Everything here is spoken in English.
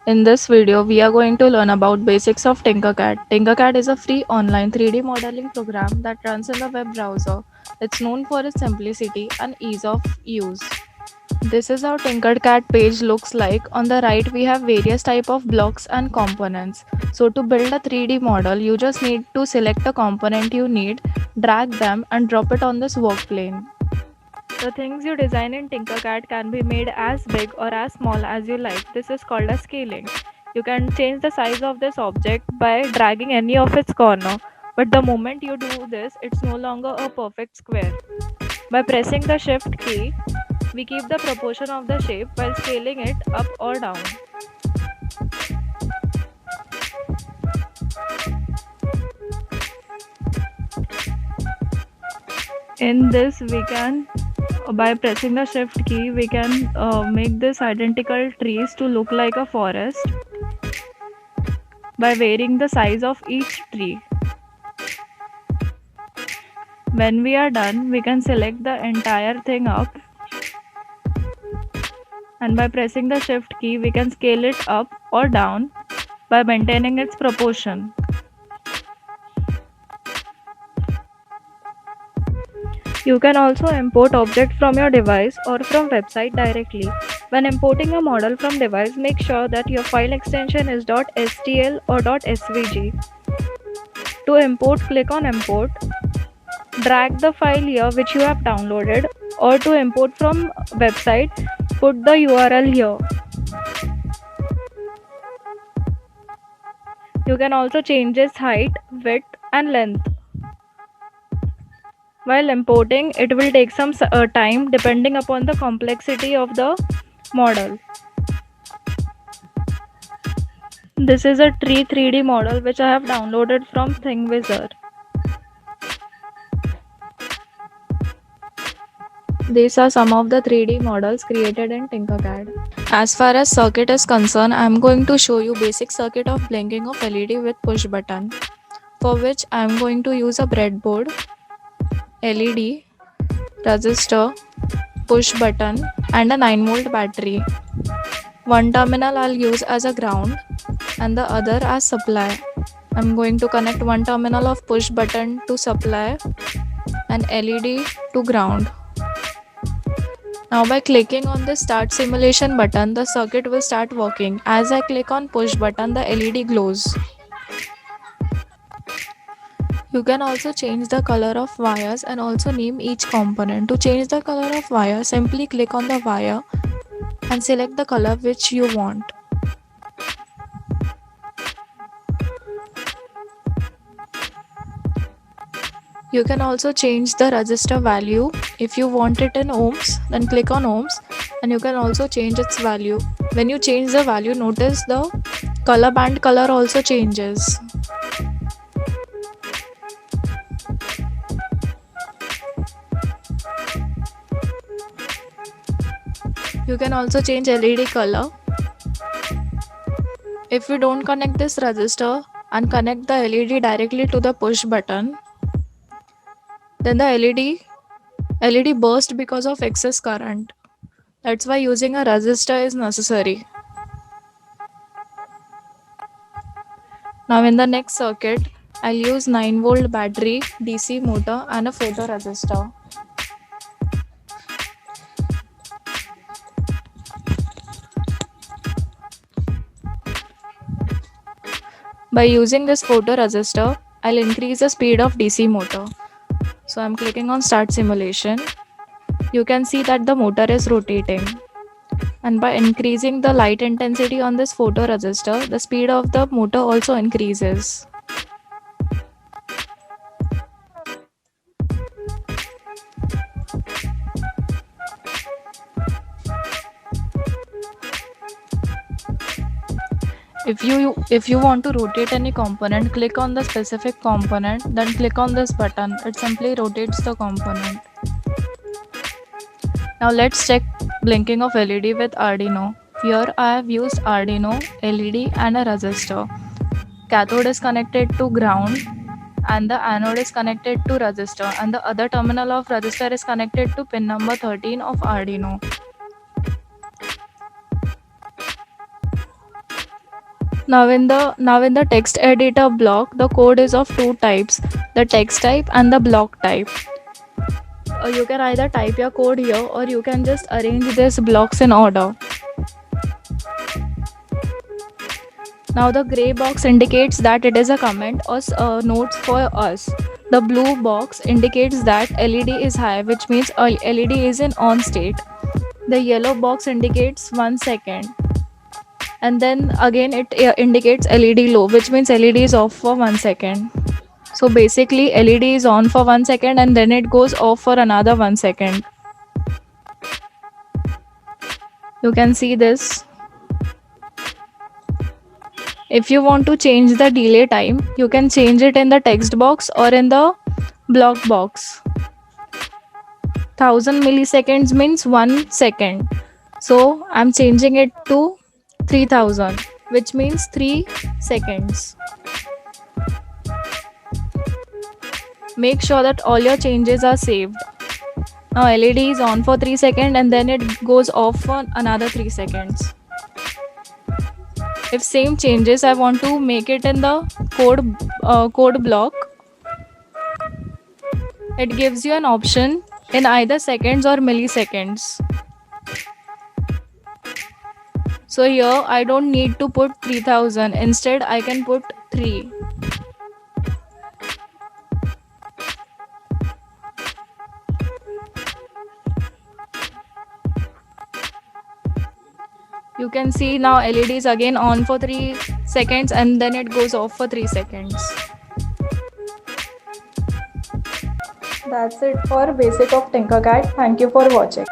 In this video, we are going to learn about basics of Tinkercad. Tinkercad is a free online 3D modeling program that runs in the web browser. It's known for its simplicity and ease of use. This is how Tinkercad page looks like. On the right, we have various type of blocks and components. So to build a 3D model, you just need to select the component you need, drag them and drop it on this work plane. The things you design in Tinkercad can be made as big or as small as you like. This is called as scaling. You can change the size of this object by dragging any of its corner, but the moment you do this, it's no longer a perfect square. By pressing the shift key, we keep the proportion of the shape while scaling it up or down. In this, we can by pressing the shift key, we can make this identical trees to look like a forest by varying the size of each tree. When we are done, we can select the entire thing up, and by pressing the shift key, we can scale it up or down by maintaining its proportion. You can also import object from your device or from website directly. When importing a model from device, make sure that your file extension is .stl or .svg. To import, click on import. Drag the file here which you have downloaded, or to import from website, put the URL here. You can also change its height, width and length. While importing, it will take some time depending upon the complexity of the model. This is a tree 3D model which I have downloaded from Thingiverse. These are some of the 3D models created in Tinkercad. As far as circuit is concerned, I am going to show you basic circuit of blinking of LED with push button, for which I am going to use a breadboard, LED, resistor, push button and a 9-volt battery. One terminal I'll use as a ground and the other as supply. I'm going to connect one terminal of push button to supply and LED to ground. Now by clicking on the start simulation button, the circuit will start working. As I click on push button, the LED glows. You can also change the color of wires and also name each component. To change the color of wire, simply click on the wire and select the color which you want. You can also change the resistor value. If you want it in ohms, then click on ohms and you can also change its value. When you change the value, notice the color band color also changes. You can also change LED color. If you don't connect this resistor and connect the LED directly to the push button, then the LED burst because of excess current. That's why using a resistor is necessary. Now in the next circuit, I'll use 9-volt battery, DC motor and a photoresistor. By using this photoresistor, I'll increase the speed of DC motor. So I'm clicking on start simulation. You can see that the motor is rotating. And by increasing the light intensity on this photoresistor, the speed of the motor also increases. If you want to rotate any component, click on the specific component, then click on this button. It simply rotates the component. Now let's check blinking of LED with Arduino. Here I have used Arduino, LED and a resistor. Cathode is connected to ground and the anode is connected to resistor, and the other terminal of resistor is connected to pin number 13 of Arduino. Now in the text editor block, the code is of two types, the text type and the block type. You can either type your code here or you can just arrange these blocks in order. Now the gray box indicates that it is a comment or notes for us. The blue box indicates that LED is high, which means LED is in on state. The yellow box indicates 1 second, and then again it indicates LED low, which means LED is off for 1 second. So basically, LED is on for 1 second and then it goes off for another 1 second. You can see this. If you want to change the delay time, you can change it in the text box or in the block box. 1000 milliseconds means 1 second. So I'm changing it to 3000, which means 3 seconds. Make sure that all your changes are saved. Now LED is on for 3 seconds and then it goes off for another 3 seconds. If same changes I want to make it in the code block, it gives you an option in either seconds or milliseconds. So here I don't need to put 3000, instead I can put 3. You can see now LED is again on for 3 seconds and then it goes off for 3 seconds. That's it for basic of Tinkercad. Thank you for watching.